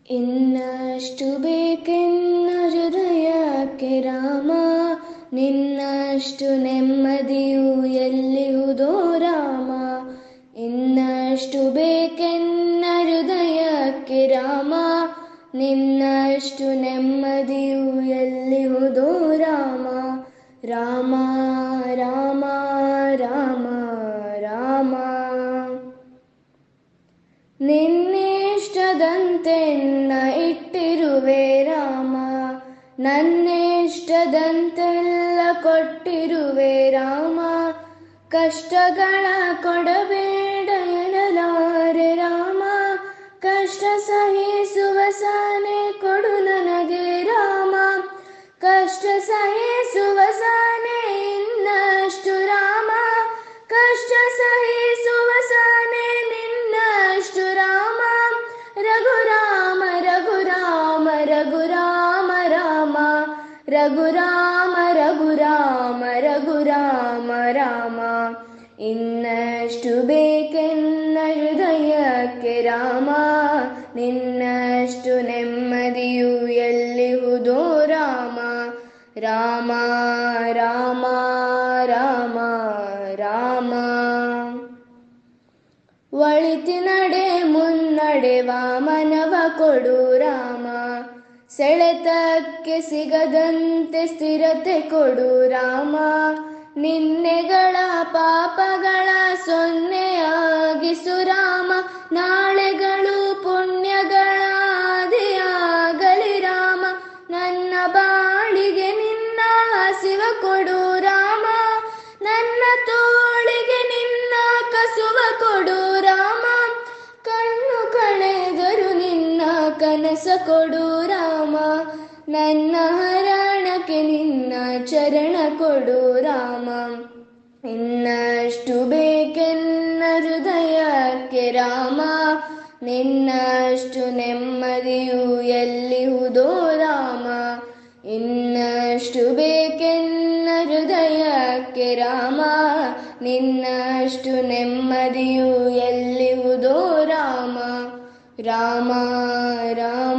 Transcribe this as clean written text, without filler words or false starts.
ಇನ್ನಷ್ಟು ಬೇಕೆನ್ನ ಹೃದಯಕ್ಕೆ ರಾಮ, ನಿನ್ನಷ್ಟು ನೆಮ್ಮದಿಯು ಎಲ್ಲಿಹುದೋ ರಾಮ. ಇನ್ನಷ್ಟು ಬೇಕೆನ್ನ ಹೃದಯಕ್ಕೆ ರಾಮ, ನಿನ್ನಷ್ಟು ನೆಮ್ಮದಿಯು ಎಲ್ಲಿಹುದೋ ರಾಮ. ರಾಮ ರಾಮ ರಾಮ ರಾಮ. ನಿನ್ನಿಷ್ಟದಂತೆನ್ನ ಇಟ್ಟಿರುವೆ ರಾಮ, ನನ್ನಿಷ್ಟದಂತೆಲ್ಲ ಕೊಟ್ಟಿರುವೆ ರಾಮ. ಕಷ್ಟಗಳ ಕೊಡಬೇಡ ಎನ್ನಲಾರೆ ರಾಮ, ಕಷ್ಟ ಸಹಿಸುವ ಸಹನೆ ಕೊಡು ನನಗೆ ರಾಮ. ಕಷ್ಟ ಸಹಿಸುವ ಸಹನೆ ಇನ್ನಷ್ಟು ರಾಮ, ಕಷ್ಟ ಸಹಿಸುವ ಸಹನೆ ನಿನ್ನಷ್ಟು ರಾಮ. ರಘುರಾಮ ರಘುರಾಮ ರಘುರಾಮ ರಾಮ, ರಘುರಾಮ ರಘುರಾಮ ರಘುರಾಮ ರಾಮ. ಇನ್ನಷ್ಟು ಬೇಕೆನ್ನ ಹೃದಯಕ್ಕೆ ರಾಮ, ನಿನ್ನಷ್ಟು ನೆಮ್ಮದಿಯು ಎಲ್ಲಿಹುದೋ ರಾಮ. ರಾಮ ರಾಮ ರಾಮ ರಾಮ. ಒಳಿತಿನಡೆ ಮುನ್ನಡೆವ ಮನವ ಕೊಡು ರಾಮ, ಸೆಳೆತಕ್ಕೆ ಸಿಗದಂತೆ ಸ್ಥಿರತೆ ಕೊಡು ರಾಮ. ನಿನ್ನೆಗಳ ಪಾಪಗಳ ಸೊನ್ನೆಯಾಗಿಸು ರಾಮ, ನಾಳೆಗಳು ಪುಣ್ಯಗಳ ಆದಿಯಾಗಲಿ ರಾಮ. ನನ್ನ ಬಾಳಿಗೆ ನಿನ್ನ ಹಸಿವ ಕೊಡು ರಾಮ, ನನ್ನ ತೋಳಿಗೆ ನಿನ್ನ ಕಸುವ ಕೊಡು ರಾಮ. ಕಣ್ಣು ಕಳೆದರು ನಿನ್ನ ಕನಸ ಕೊಡು ರಾಮ, ನನ್ನ ಹರಣಕ್ಕೆ ನಿನ್ನ ಚರಣ ಕೊಡು ರಾಮ. ಇನ್ನಷ್ಟು ಬೇಕೆನ್ನ ಹೃದಯಕ್ಕೆ ರಾಮ, ನಿನ್ನಷ್ಟು ನೆಮ್ಮದಿಯು ಎಲ್ಲಿಹುದೋ ರಾಮ. ಇನ್ನಷ್ಟು ಬೇಕೆನ್ನ ಹೃದಯಕ್ಕೆ ರಾಮ, ನಿನ್ನಷ್ಟು ನೆಮ್ಮದಿಯು ಎಲ್ಲಿಹುದೋ ರಾಮ. ರಾಮ ರಾಮ